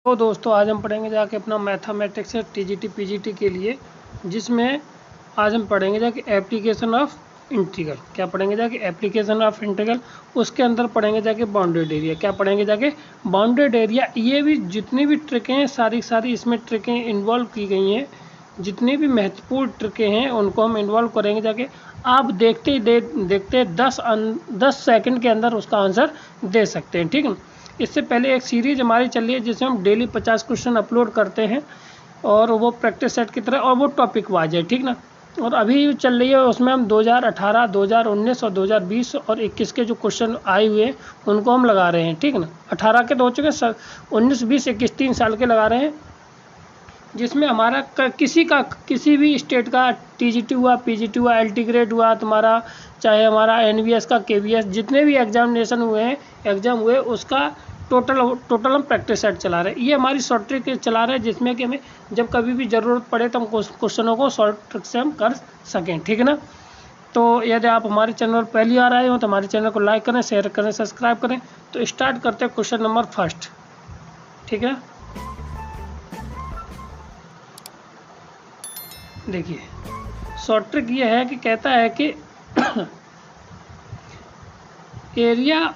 तो दोस्तों आज हम पढ़ेंगे जाके अपना मैथमेटिक्स है टीजीटी पीजीटी के लिए, जिसमें आज हम पढ़ेंगे जाके एप्लीकेशन ऑफ इंटीग्रल। क्या पढ़ेंगे जाके? Application of integral. उसके अंदर पढ़ेंगे जाके बाउंडेड एरिया। क्या पढ़ेंगे जाके? Bounded area. ये भी जितनी भी ट्रिकें हैं सारी इसमें ट्रिकें इन्वॉल्व की गई हैं। जितनी भी महत्वपूर्ण ट्रिकें हैं उनको हम इन्वॉल्व करेंगे जाके। आप देखते 10 सेकंड के अंदर उसका आंसर दे सकते हैं, ठीक है। इससे पहले एक सीरीज हमारी चल रही है जिसमें हम डेली 50 क्वेश्चन अपलोड करते हैं, और वो प्रैक्टिस सेट की तरह, और वो टॉपिक वाइज है, ठीक ना। और अभी चल रही है उसमें हम 2018, 2019 और 2020 और 21 के जो क्वेश्चन आए हुए हैं उनको हम लगा रहे हैं, ठीक है ना। 18 के तो हो चुके, 19, 20, 21 3 साल के लगा रहे हैं, जिसमें हमारा किसी भी स्टेट का टीजीटी हुआ, पीजीटी हुआ, एलटी ग्रेड हुआ तुम्हारा, चाहे हमारा एनवीएस का, केवीएस, जितने भी एग्जामिनेशन हुए हैं, एग्जाम हुए, उसका टोटल हम प्रैक्टिस सेट चला रहे हैं। ये हमारी शॉर्ट ट्रिक चला रहे हैं, जिसमें कि हमें जब कभी भी ज़रूरत पड़े तो हम क्वेश्चनों को शॉर्ट ट्रिक से हम कर सकें, ठीक है ना। तो यदि आप हमारे चैनल पर पहली बार आए हो तो हमारे चैनल को लाइक करें, शेयर करें, सब्सक्राइब करें। तो स्टार्ट करते हैं क्वेश्चन नंबर फर्स्ट, ठीक है। देखिए शॉर्ट ट्रिक ये है कि कहता है कि एरिया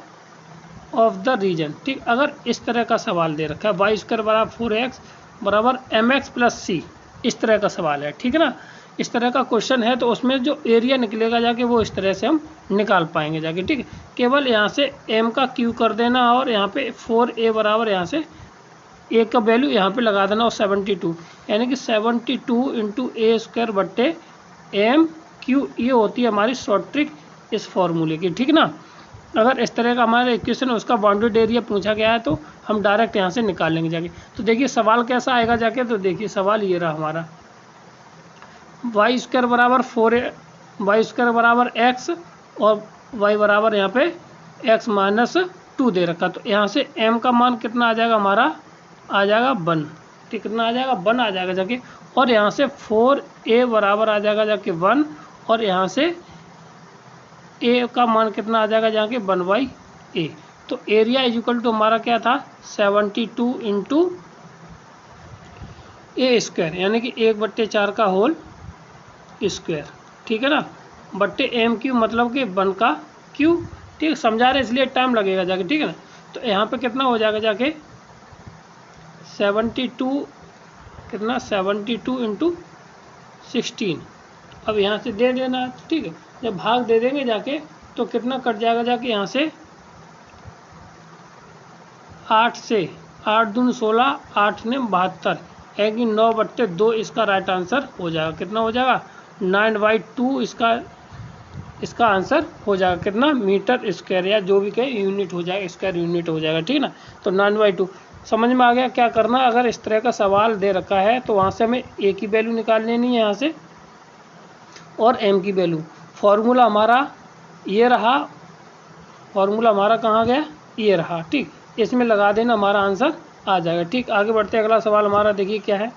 ऑफ द रीजन, ठीक। अगर इस तरह का सवाल दे रखा है वाई स्क्वायर बराबर 4x बराबर mx प्लस सी, इस तरह का सवाल है, ठीक है ना। इस तरह का क्वेश्चन है तो उसमें जो एरिया निकलेगा जाके वो इस तरह से हम निकाल पाएंगे जाके, ठीक है। केवल यहाँ से m का q कर देना और यहाँ पे 4a बराबर यहाँ से a का वैल्यू यहाँ पे लगा देना और 72, यानी कि 72 इंटू ए स्क्वायर बट्टे एम क्यू, ये होती है हमारी शॉर्ट ट्रिक इस फॉर्मूले की, ठीक ना। अगर इस तरह का हमारा इक्वेशन है, उसका बाउंडेड एरिया पूछा गया है तो हम डायरेक्ट यहाँ से निकाल लेंगे जाके। तो देखिए सवाल कैसा आएगा जाके, तो देखिए सवाल ये रहा हमारा, वाई स्क्वायर बराबर 4 वाई स्क्वायर बराबर एक्स और वाई बराबर यहाँ पे एक्स माइनस 2 दे रखा। तो यहाँ से m का मान कितना आ जाएगा हमारा, आ जाएगा 1, ठीक। कितना आ जाएगा? 1 आ जाएगा जाके। और यहाँ से 4a बराबर आ जाएगा जाके 1, और यहाँ से a का मान कितना आ जाएगा जाके 1/a। तो एरिया इज इक्वल टू हमारा क्या था, 72 इंटू ए स्क्वायर, यानी कि 1/4 का होल स्क्वायर, ठीक है ना, बट्टे एम क्यू, मतलब कि 1 का क्यू, ठीक। समझा रहे इसलिए टाइम लगेगा जाके, ठीक है ना। तो यहाँ पे कितना हो जाएगा जाके 72, कितना 72 इंटू 16। अब यहाँ से दे देना, ठीक है। जब भाग दे देंगे जाके तो कितना कट जाएगा जाके, यहाँ से 8 से 8 दूनी 16, 8 ने 72, है कि 9/2 इसका राइट आंसर हो जाएगा। कितना हो जाएगा? 9/2 इसका आंसर हो जाएगा। कितना? मीटर स्क्वायर, या जो भी कहे यूनिट हो जाएगा, स्क्वायर यूनिट हो जाएगा, ठीक है ना। तो 9/2 समझ में आ गया क्या करना। अगर इस तरह का सवाल दे रखा है तो वहाँ से हमें ए की वैल्यू निकाल लेनी है यहाँ से, और एम की वैल्यू। फॉर्मूला हमारा ये रहा, फॉर्मूला हमारा कहाँ गया, ये रहा, ठीक। इसमें लगा देना, हमारा आंसर आ जाएगा, ठीक। आगे बढ़ते अगला सवाल हमारा देखिए क्या है।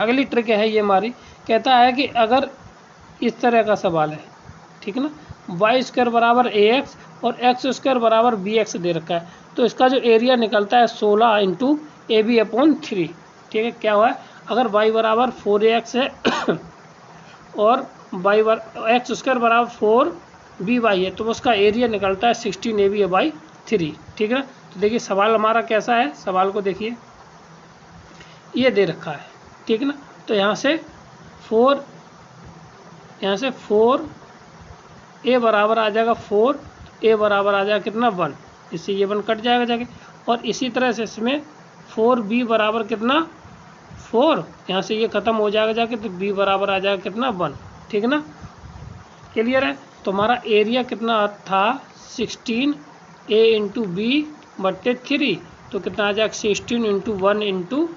अगली ट्रिक है ये हमारी, कहता है कि अगर इस तरह का सवाल है, ठीक है ना, वाई स्क्वायर बराबर ए एक्स और एक्स स्क्वायर बराबर बी एक्स दे रखा है, तो इसका जो एरिया निकलता है 16 इंटू ए बी अपॉन 3, ठीक है। क्या हुआ है, अगर वाई बराबर 4ax है और वाई एक्स स्क्वायर बराबर 4by है, तो उसका एरिया निकलता है 16ab/3, ठीक है। तो देखिए सवाल हमारा कैसा है, सवाल को देखिए, ये दे रखा है, ठीक है ना। तो यहाँ से 4a बराबर आ जाएगा 4a बराबर आ जाएगा कितना 1, इससे ये 1 कट जाएगा जाके। और इसी तरह से इसमें 4b बराबर कितना 4, यहाँ से ये ख़त्म हो जाएगा जाके, तो b बराबर आ जाएगा कितना 1, ठीक है ना। क्लियर है। तो हमारा एरिया कितना था 16a इंटू b/3, तो कितना आ जाएगा 16 इंटू 1 इंटू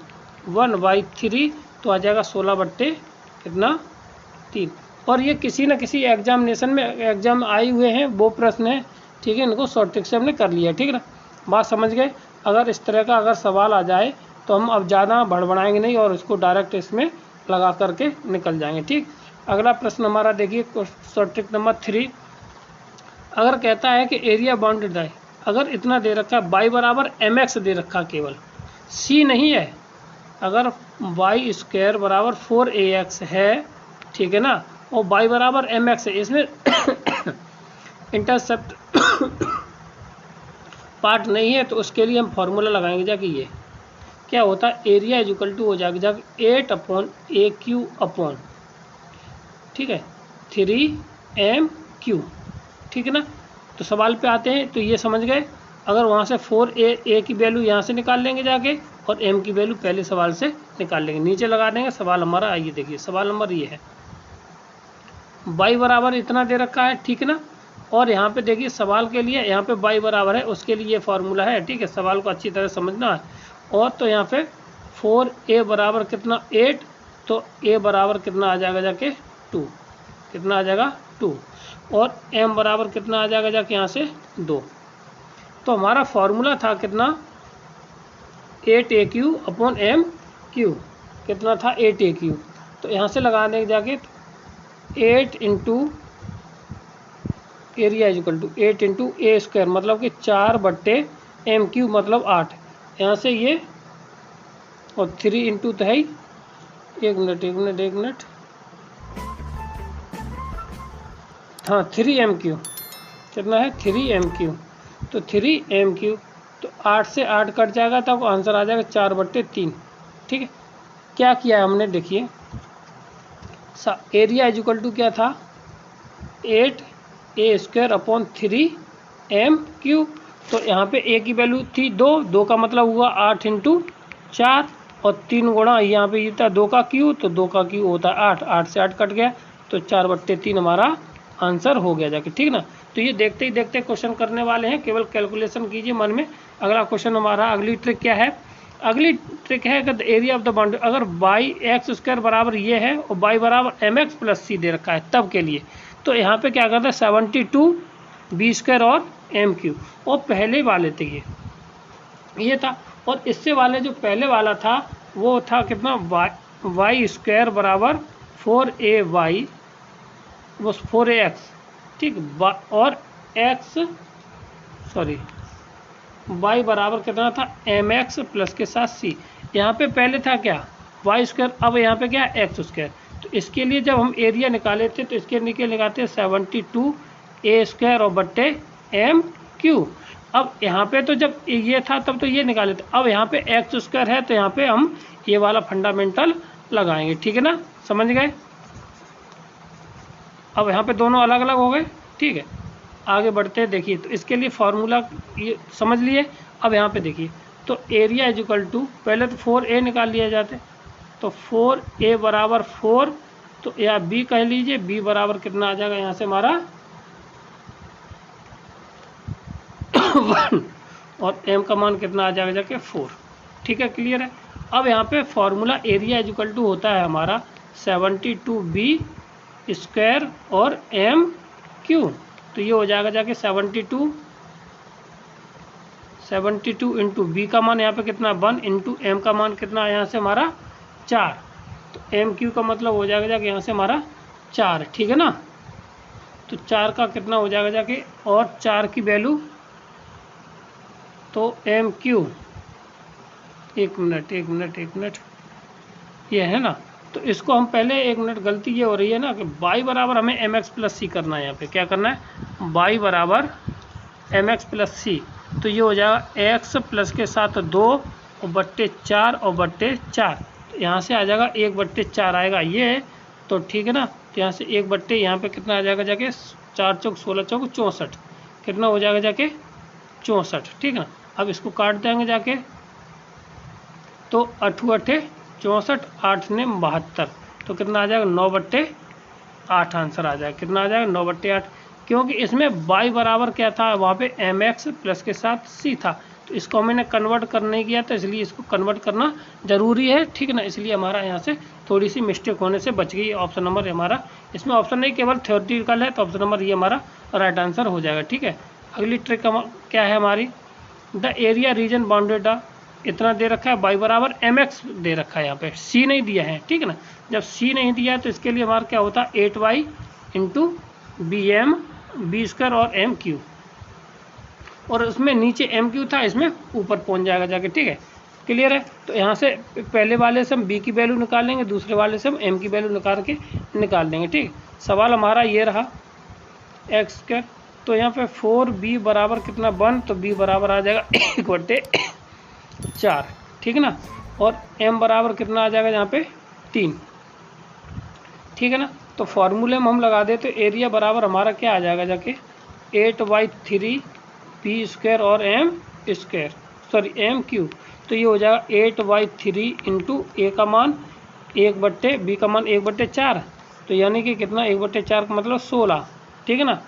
1/3, तो आ जाएगा 16/3। और ये किसी न किसी एग्जामिनेशन में एग्जाम आए हुए हैं वो प्रश्न है, ठीक है। इनको शॉर्ट ट्रिक से हमने कर लिया, ठीक है ना। बात समझ गए। अगर इस तरह का अगर सवाल आ जाए तो हम अब ज़्यादा भड़बड़ाएंगे नहीं और इसको डायरेक्ट इसमें लगा करके निकल जाएंगे, ठीक। अगला प्रश्न हमारा देखिए शॉर्ट ट्रिक नंबर 3। अगर कहता है कि एरिया बाउंडेड है, अगर इतना दे रखा है y बराबर mx दे रखा केवल, सी नहीं है। अगर वाई स्क्वायर बराबर 4ax है, ठीक है ना, और वाई बराबर mx है, इसमें इंटरसेप्ट पार्ट नहीं है, तो उसके लिए हम फॉर्मूला लगाएंगे जाके ये क्या होता है, एरिया इज इक्वल टू हो जाएगा जाके 8/AQ अपॉन, ठीक है, 3mq, ठीक है ना। तो सवाल पे आते हैं, तो ये समझ गए। अगर वहाँ से 4a की वैल्यू यहाँ से निकाल लेंगे जाके, और m की वैल्यू पहले सवाल से निकाल लेंगे, नीचे लगा देंगे। सवाल हमारा आइए देखिए, सवाल नंबर ये है, y बराबर इतना दे रखा है, ठीक है ना। और यहाँ पे देखिए सवाल के लिए यहाँ पे y बराबर है, उसके लिए ये फार्मूला है, ठीक है। सवाल को अच्छी तरह समझना है। और तो यहाँ पे 4a बराबर कितना 8, तो a बराबर कितना आ जाएगा जाके 2, कितना आ जाएगा 2, और m बराबर कितना आ जाएगा जाके यहाँ से 2। तो हमारा फार्मूला था कितना 8AQ अपॉन MQ, कितना था 8AQ। तो यहाँ से लगा देंगे जाके 8 into area is equal to 8 into a square, मतलब कि 4/MQ मतलब 8, यहाँ से ये, और 3 इंटू तो है ही, एक मिनट, हाँ 3mq, कितना है 3mq, तो 3mq, तो 8 से 8 कट जाएगा, तब आंसर आ जाएगा 4/3, ठीक है। क्या किया है हमने, देखिए एरिया इज इक्वल टू क्या था 8a स्क्वायर अपॉन 3mq। तो यहाँ पे a की वैल्यू थी 2 का मतलब हुआ 8 इंटू 4, और 3 गुणा यहाँ पे ये था 2 का q, तो 2 का q होता है 8 से 8 कट गया, तो 4/3 हमारा आंसर हो गया जाके, ठीक ना। तो ये देखते ही देखते क्वेश्चन करने वाले हैं, केवल कैलकुलेशन कीजिए मन में। अगला क्वेश्चन हमारा, अगली ट्रिक क्या है, अगली ट्रिक है कि एरिया ऑफ द बाउंड्री, अगर बाई एक्स स्क्वायर बराबर ये है और बाई बराबर mx प्लस सी दे रखा है तब के लिए, तो यहाँ पे क्या करते हैं 72 बी स्क्वायर और mq, और पहले वाले थे ये था, और इससे वाले जो पहले वाला था वो था कितना वाई स्क्वायर बराबर 4ay बस 4ax, ठीक, और y बराबर कितना था mx प्लस के साथ c। यहाँ पे पहले था क्या वाई स्क्वायर, अब यहाँ पे क्या एक्स स्क्वायर। तो इसके लिए जब हम एरिया निकाले थे, तो इसके निकालते 72a स्क्वायर और बट्टे MQ। अब यहाँ पे तो जब ये था तब तो ये निकाले थे, अब यहाँ पे एक्स स्क्वायर है, तो यहाँ पे हम ये वाला फंडामेंटल लगाएंगे, ठीक है ना, समझ गए। अब यहाँ पे दोनों अलग अलग हो गए, ठीक है। आगे बढ़ते हैं, देखिए तो इसके लिए फार्मूला ये समझ लिए। अब यहाँ पे देखिए, तो एरिया इज इक्वल टू, पहले तो 4a निकाल लिया जाते, तो 4a बराबर 4, तो या b कह लीजिए, b बराबर कितना आ जाएगा यहाँ से हमारा 1, और m का मान कितना आ जाएगा जाके 4, ठीक है, क्लियर है। अब यहाँ पे formula area is equal to होता है हमारा 72b स्क्वायर और MQ, तो ये हो जाएगा जाके 72 इंटू बी का मान यहाँ पे कितना 1 इंटू एम का मान कितना यहाँ से हमारा 4, तो MQ का मतलब हो जाएगा जाके यहाँ से हमारा 4, ठीक है ना। तो 4 का कितना हो जाएगा जाके, और 4 की वैल्यू, तो MQ, एक मिनट ये है ना, तो इसको हम पहले, एक मिनट गलती ये हो रही है ना कि y बराबर हमें mx प्लस सी करना है। यहाँ पे क्या करना है, y बराबर mx प्लस सी, तो ये हो जाएगा x प्लस के साथ 2 और बट्टे 4 और बट्टे 4, तो यहाँ से आ जाएगा 1/4 आएगा ये, तो ठीक है ना। तो यहाँ से 1 यहाँ पे कितना आ जाएगा जाके 4 चौक 16 चौक 64, कितना हो जाएगा जाके 64, ठीक है ना। अब इसको काट देंगे जाके, तो 8 8 64, 8 ने 72, तो कितना आ जाएगा 9/8 आंसर आ जाएगा, कितना आ जाएगा 9/8, क्योंकि इसमें y बराबर क्या था वहाँ पे mx प्लस के साथ c था, तो इसको मैंने कन्वर्ट करने किया, तो इसलिए इसको कन्वर्ट करना ज़रूरी है, ठीक है ना। इसलिए हमारा यहाँ से थोड़ी सी मिस्टेक होने से बच गई। ऑप्शन नंबर हमारा, इसमें ऑप्शन नहीं केवल थ्योरेटिकल है, तो ऑप्शन नंबर ये हमारा राइट आंसर हो जाएगा, ठीक है। अगली ट्रिक क्या है हमारी, द एरिया रीजन बाउंडेड इतना दे रखा है, y बराबर mx दे रखा है, यहाँ पे c नहीं दिया है, ठीक है ना। जब c नहीं दिया है तो इसके लिए हमारा क्या होता है 8y इंटू b स्क्वायर और MQ, और उसमें नीचे MQ था, इसमें ऊपर पहुंच जाएगा जाके, ठीक है। क्लियर है। तो यहाँ से पहले वाले से हम b की वैल्यू निकाल लेंगे, दूसरे वाले से हम m की वैल्यू निकाल देंगे। ठीक, सवाल हमारा ये रहा एक्स स्क्वायर। तो यहाँ पे 4b बराबर कितना 1, तो b बराबर आ जाएगा 1/4, ठीक है ना। और m बराबर कितना आ जाएगा यहाँ पे 3, ठीक है ना। तो फॉर्मूले में हम लगा दे तो एरिया बराबर हमारा क्या आ जाएगा जाके 8/3 p स्क्वायर और m square, sorry m cube. तो ये हो जाएगा 8/3 इंटू a का मान 1/b का मान 1/4, तो यानी कि कितना 1/4 का मतलब 16, ठीक है ना।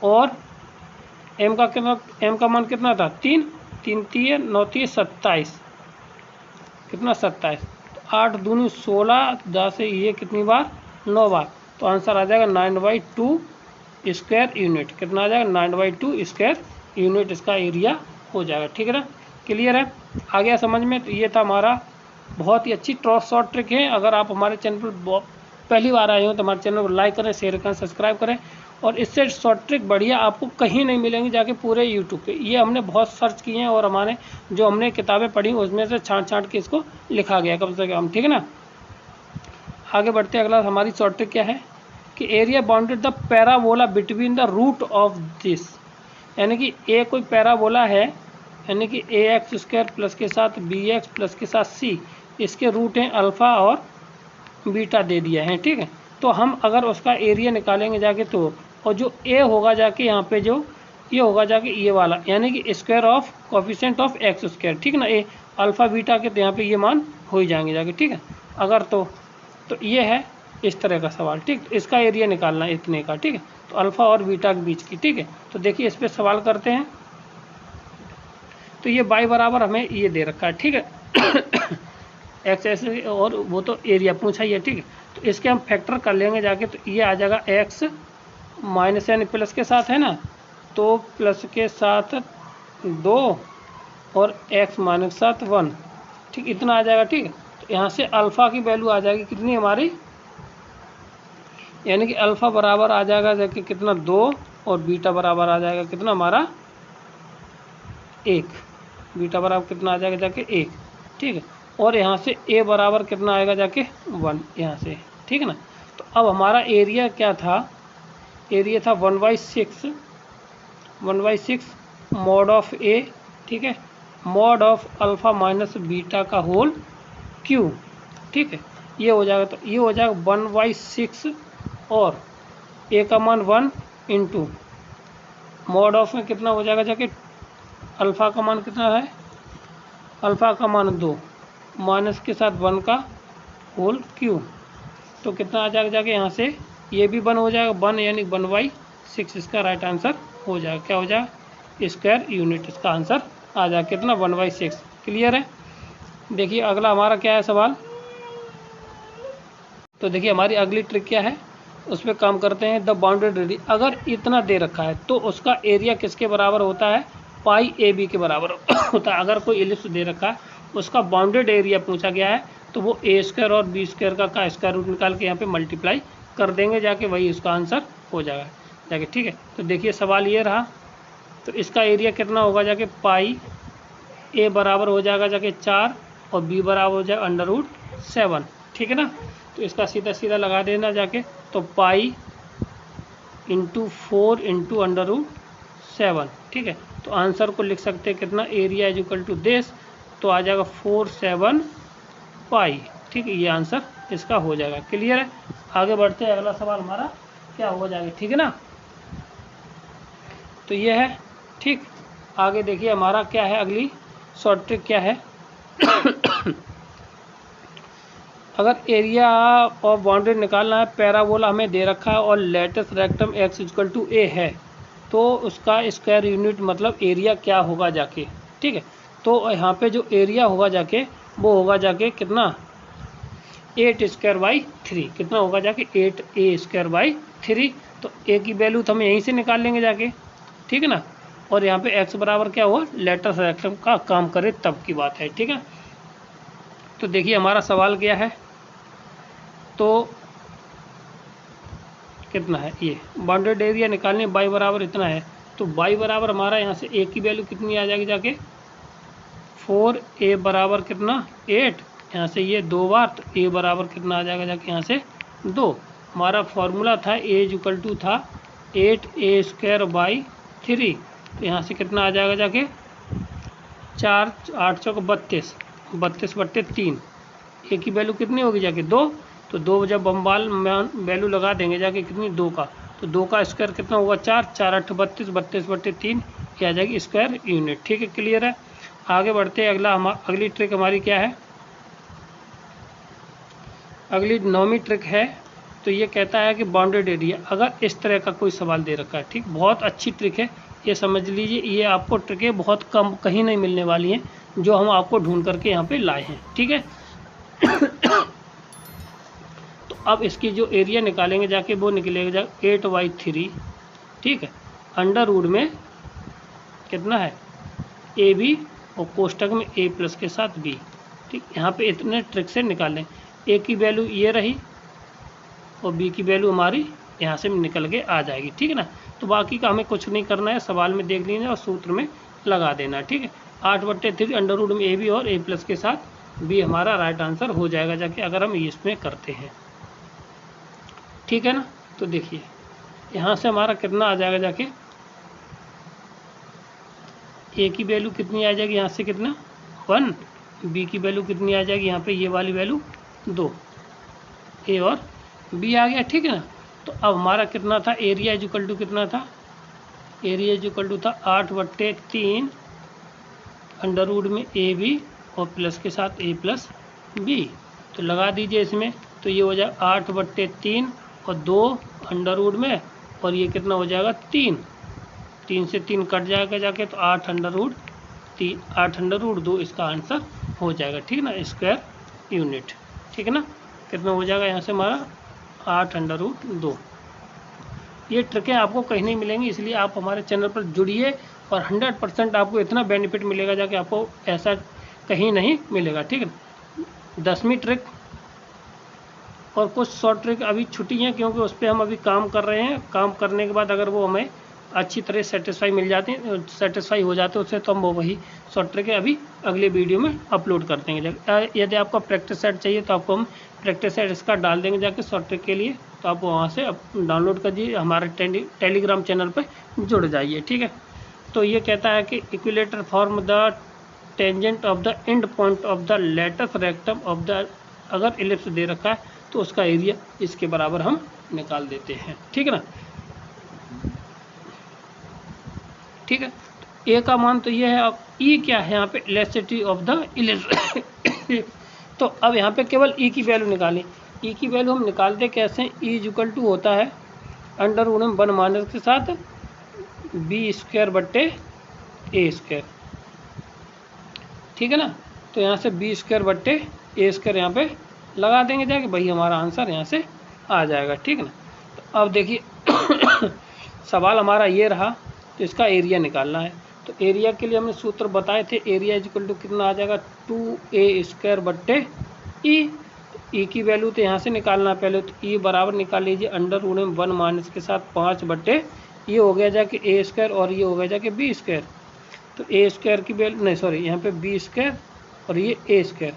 और m का मान कितना था 3, 3 3 9 3 27, कितना 27, तो 8 दूनी 16, 10 से ये कितनी बार 9 बार, तो आंसर आ जाएगा 9/2 स्क्वायर यूनिट। कितना आ जाएगा 9/2 स्क्वायर यूनिट इसका एरिया हो जाएगा, ठीक है ना। क्लियर है, आ गया समझ में। तो ये था हमारा बहुत ही अच्छी शॉर्ट ट्रिक है। अगर आप हमारे चैनल पर पहली बार आए हो तो हमारे चैनल को लाइक करें, शेयर करें, सब्सक्राइब करें। और इससे शॉर्ट ट्रिक बढ़िया आपको कहीं नहीं मिलेंगी जाके पूरे यूट्यूब पे। ये हमने बहुत सर्च किए हैं और हमारे जो हमने किताबें पढ़ी उसमें से छांट के इसको लिखा गया कम से कम, ठीक है ना। आगे बढ़ते अगला हमारी शॉर्ट ट्रिक क्या है कि area bounded the parabola between the root of this, यानी कि ए कोई पैराबोला है, यानी कि ए एक्स स्क्वायर प्लस के साथ बी एक्स प्लस के साथ सी, इसके रूट हैं अल्फ़ा और बीटा दे दिया है, ठीक है। तो हम अगर उसका एरिया निकालेंगे जाके तो, और जो ए होगा जाके यहाँ पे जो ये होगा जाके ये वाला, यानी कि square of coefficient of x square, ठीक है ना। ए अल्फ़ा बीटा के तो यहाँ पे ये मान हो ही जाएंगे जाके, ठीक है। अगर तो ये है इस तरह का सवाल, ठीक। तो इसका एरिया निकालना है इतने का, ठीक है। तो अल्फ़ा और बीटा के बीच की, ठीक है। तो देखिए इस पर सवाल करते हैं। तो ये y बराबर हमें ये दे रखा है, ठीक है एक्स ऐसे, और वो तो एरिया पूछा ही है, ठीक है। तो इसके हम फैक्टर कर लेंगे जाके, तो ये आ जाएगा x माइनस यानी प्लस के साथ है ना, तो प्लस के साथ 2 और x माइनस के साथ 1, ठीक, इतना आ जाएगा, ठीक है। तो यहाँ से अल्फ़ा की वैल्यू आ जाएगी कितनी हमारी, यानी कि अल्फ़ा बराबर आ जाएगा जाके कितना 2, और बीटा बराबर आ जाएगा कितना हमारा 1, बीटा बराबर कितना आ जाएगा जाके 1, ठीक है। और यहाँ से a बराबर कितना आएगा जाके 1 यहाँ से, ठीक है ना। तो अब हमारा एरिया क्या था, एरिया था 1/6 मॉड ऑफ a, ठीक है, mod of alpha minus beta का होल क्यूब, ठीक है। ये हो जाएगा, तो ये हो जाएगा 1/6 और a का मान 1 इंटू मॉड ऑफ में कितना हो जाएगा जाके अल्फ़ा का मान कितना है, अल्फ़ा का मान 2 माइनस के साथ 1 का होल क्यूब, तो कितना आ जाएगा जाके यहाँ से ये भी 1 हो जाएगा, 1 यानी 1/6 इसका राइट आंसर हो जाएगा। क्या हो जाएगा स्क्वायर यूनिट, इसका आंसर आ जाएगा कितना 1/6। क्लियर है। देखिए अगला हमारा क्या है सवाल। तो देखिए हमारी अगली ट्रिक क्या है, उस पर काम करते हैं। द बाउंडेड एरिया, अगर इतना दे रखा है तो उसका एरिया किसके बराबर होता है, पाई ए बी के बराबर होता है। अगर कोई एलिप्स दे रखा है उसका बाउंडेड एरिया पूछा गया है, तो वो ए स्क्वायर और बी स्क्वायर का स्क्वायर रूट निकाल के यहाँ पे मल्टीप्लाई कर देंगे जाके, वही उसका आंसर हो जाएगा जाके, ठीक है। तो देखिए सवाल ये रहा, तो इसका एरिया कितना होगा जाके पाई ए बराबर हो जाएगा जाके 4 और बी बराबर हो जाएगा √7, ठीक है ना। तो इसका सीधा सीधा लगा देना जाके, तो पाई इंटू 4 इंटू √7, ठीक है। तो आंसर को लिख सकते हैं कितना, area is equal to this, तो आ जाएगा 47 पाई, ठीक है। ये आंसर इसका हो जाएगा। क्लियर है। आगे बढ़ते हैं, अगला सवाल हमारा क्या हो जाएगा, ठीक है ना। तो ये है, ठीक। आगे देखिए हमारा क्या है, अगली शॉर्ट ट्रिक क्या है अगर एरिया ऑफ बाउंड्री निकालना है, पैराबोला हमें दे रखा है और latus rectum x equal to a है, तो उसका स्क्वायर यूनिट मतलब एरिया क्या होगा जाके, ठीक है। तो यहाँ पे जो एरिया होगा जाके वो होगा जाके कितना 8²/3, कितना होगा जाके 8a²/3। तो a की वैल्यू तो हम यहीं से निकाल लेंगे जाके, ठीक है ना। और यहाँ पे x बराबर क्या हुआ, लेटेस्ट रेक्टम का काम करे तब की बात है, ठीक है। तो देखिए हमारा सवाल क्या है, तो कितना है, ये बाउंडेड एरिया निकालने y बराबर इतना है, तो y बराबर हमारा यहाँ से a की वैल्यू कितनी आ जाएगी जाके 4a बराबर कितना 8, यहाँ से ये 2 बार, तो a बराबर कितना आ जाएगा जाके यहाँ से 2। हमारा फॉर्मूला था a इक्वल टू था 8a² / 3, तो यहाँ से कितना आ जाएगा जाके 4 8 चौक 32, 32/3, ए की वैल्यू कितनी होगी जाके 2, तो 2 जब हम वैल्यू लगा देंगे जाके कितनी 2 का, तो 2 का स्क्वायर कितना होगा 4, 4 8 32, 32/3, ये आ जाएगी स्क्वायर यूनिट। ठीक है, क्लियर है। आगे बढ़ते हैं, अगली ट्रिक हमारी क्या है, अगली 9वीं ट्रिक है। तो ये कहता है कि बाउंडेड एरिया, अगर इस तरह का कोई सवाल दे रखा है, ठीक, बहुत अच्छी ट्रिक है, ये समझ लीजिए, ये आपको ट्रिकें बहुत कम कहीं नहीं मिलने वाली हैं, जो हम आपको ढूंढ करके यहाँ पे लाए हैं। ठीक है तो अब इसकी जो एरिया निकालेंगे जाके वो निकलेगा 8/3, ठीक है, अंडर रूट में कितना है ए बी और कोष्टक में a प्लस के साथ b। ठीक, यहाँ पे इतने ट्रिक से निकालें, a की वैल्यू ये रही और b की वैल्यू हमारी यहाँ से निकल के आ जाएगी। ठीक है ना, तो बाकी का हमें कुछ नहीं करना है, सवाल में देख लीजिए और सूत्र में लगा देना। ठीक है, 8/3 अंडर रूट में a b और a प्लस के साथ b हमारा राइट आंसर हो जाएगा जाके, अगर हम इसमें करते हैं। ठीक है ना, तो देखिए यहाँ से हमारा कितना आ जाएगा जाके, ए की वैल्यू कितनी आ जाएगी यहाँ से कितना 1, बी की वैल्यू कितनी आ जाएगी यहाँ पे ये वाली वैल्यू 2, ए और बी आ गया। ठीक है ना, तो अब हमारा कितना था एरिया इक्वल टू कितना था, एरिया इक्वल टू था 8/3 अंडर रूट में ए बी और प्लस के साथ ए प्लस बी, तो लगा दीजिए इसमें, तो ये हो जाएगा 8/3 और 2 अंडर रूट में, और ये कितना हो जाएगा 3, 3 से 3 कट जाएगा जाके, तो 8 अंडर रूट 2 इसका आंसर हो जाएगा। ठीक है ना, स्क्वायर यूनिट। ठीक है ना, कितना हो जाएगा यहाँ से हमारा 8 अंडर रूट 2। ये ट्रिकें आपको कहीं नहीं मिलेंगी, इसलिए आप हमारे चैनल पर जुड़िए और 100% आपको इतना बेनिफिट मिलेगा जाके, आपको ऐसा कहीं नहीं मिलेगा। ठीक है, 10वीं ट्रिक और कुछ शॉर्ट ट्रिक अभी छुट्टी हैं, क्योंकि उस पर हम अभी काम कर रहे हैं। काम करने के बाद अगर वो हमें अच्छी तरह सेटिस्फाई हो जाते हैं उससे, तो हम वो वही शॉर्ट ट्रिक अभी अगले वीडियो में अपलोड कर देंगे। यदि आपको प्रैक्टिस सेट चाहिए तो आपको हम प्रैक्टिस सेट इसका डाल देंगे जाके शॉर्ट ट्रिक के लिए, तो आप वहाँ से डाउनलोड करिए, हमारे टेलीग्राम चैनल पर जुड़ जाइए। ठीक है, तो ये कहता है कि equilateral form the tangent of the end point of the latus rectum of the, अगर इलिप्स दे रखा है तो उसका एरिया इसके बराबर हम निकाल देते हैं। ठीक है ना, ठीक है, ए का मान तो ये है। अब ई क्या है यहाँ पे, इलेस्टिसिटी ऑफ द इलिप्स तो अब यहाँ पे केवल ई की वैल्यू निकालें। ई की वैल्यू हम निकालते कैसे, ई इक्वल टू होता है अंडर रूट में 1 माइनस के साथ b²/a²। ठीक है ना, तो यहाँ से b²/a² यहाँ पे लगा देंगे जाके, भाई हमारा आंसर यहाँ से आ जाएगा। ठीक है ना, तो अब देखिए सवाल हमारा ये रहा, तो इसका एरिया निकालना है। तो एरिया के लिए हमने सूत्र बताए थे, एरिया इक्वल टू कितना आ जाएगा 2a² ई। ई की वैल्यू तो यहाँ से निकालना है पहले, तो ई बराबर निकाल लीजिए अंडर रूट में 1 माइनस के साथ 5/, ये हो गया जाके a² और ये हो गया जाके b²। तो a² की वैल्यू नहीं, सॉरी, यहाँ पे b² और ये a²,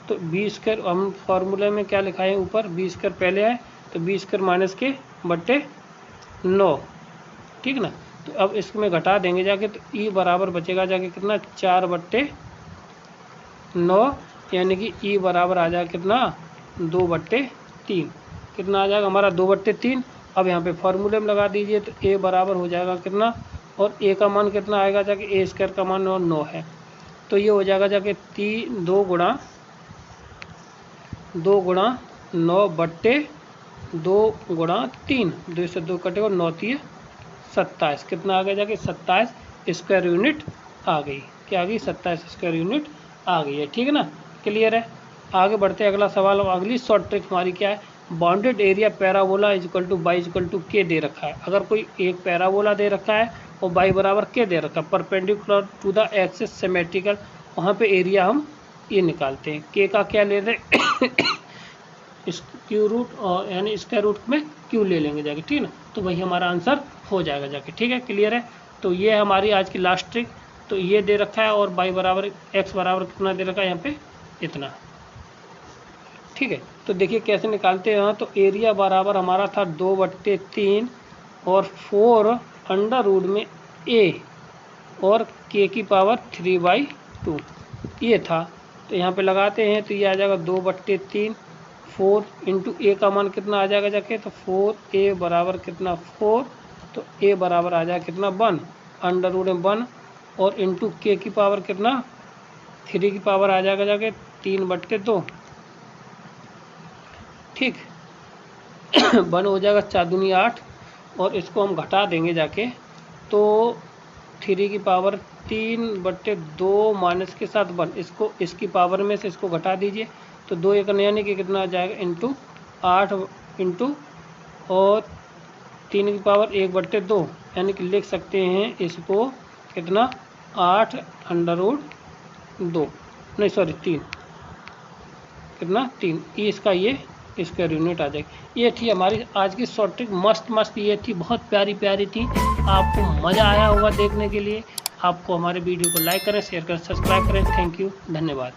तो b² हम फार्मूले में क्या लिखा है ऊपर, b² पहले है, तो b² माइनस के बट्टे 9। ठीक है ना, तो अब इसमें घटा देंगे जाके, तो ई बराबर बचेगा जाके कितना 4/9, यानी कि ई बराबर आ जाएगा कितना 2/3। कितना आ जाएगा हमारा 2/3। अब यहाँ पे फार्मूले में लगा दीजिए, तो ए बराबर हो जाएगा कितना, और ए का मान कितना आएगा जाके, a² का मान 9 है, तो ये हो जाएगा जाके 2 गुणा 9/2 गुणा 3, 2 से 2 कटेगा, 9 3 27। कितना आ गया जाके 27 स्क्वायर यूनिट आ गई। क्या आ गई, 27 स्क्वायर यूनिट आ गई है। ठीक है ना, क्लियर है। आगे बढ़ते हैं, अगला सवाल। अगली शॉर्ट ट्रिक हमारी क्या है, bounded area parabola equal to by equal to के दे रखा है। अगर कोई एक पैराबोला दे रखा है और बाई बराबर के दे रखा है, perpendicular to the axis symmetrical, वहाँ पे एरिया हम ये निकालते हैं। के का क्या लेते हैं स्क्वायर रूट, और यानी स्क्वायर रूट में क्यू ले लेंगे जाके। ठीक है ना, तो वही हमारा आंसर हो जाएगा जाके। ठीक है, क्लियर है। तो ये है हमारी आज की लास्ट ट्रिक। तो ये दे रखा है और y बराबर x बराबर कितना दे रखा है यहाँ पे इतना। ठीक है, तो देखिए कैसे निकालते हैं। तो एरिया बराबर हमारा था 2/3 और 4 अंडर रूट में a और k की पावर 3/2 ये था। तो यहाँ पे लगाते हैं तो ये आ जाएगा 2/3 4 इंटू ए का मान कितना आ जाएगा जाके, तो 4a बराबर कितना 4, तो a बराबर आ जाएगा कितना 1 अंडर रूट में 1 और इंटू के की पावर कितना 3 की पावर आ जाएगा जाके 3/2। ठीक 1 हो जाएगा 4 दूनी 8 और इसको हम घटा देंगे जाके, तो 3 की पावर 3/2 माइनस के साथ 1, इसको इसकी पावर में से इसको घटा दीजिए तो 2 एक यानी कि कितना आ जाएगा इंटू 8 इंटू और 3 की पावर 1/2 यानी कि लिख सकते हैं इसको कितना 8 अंडर रूट 2 नहीं सॉरी 3 कितना 3 इसका यूनिट आ जाएगी। ये थी हमारी आज की शॉर्ट ट्रिक, मस्त ये थी, बहुत प्यारी थी। आपको मज़ा आया होगा देखने के लिए। आपको हमारे वीडियो को लाइक करें, शेयर करें, सब्सक्राइब करें। थैंक यू, धन्यवाद।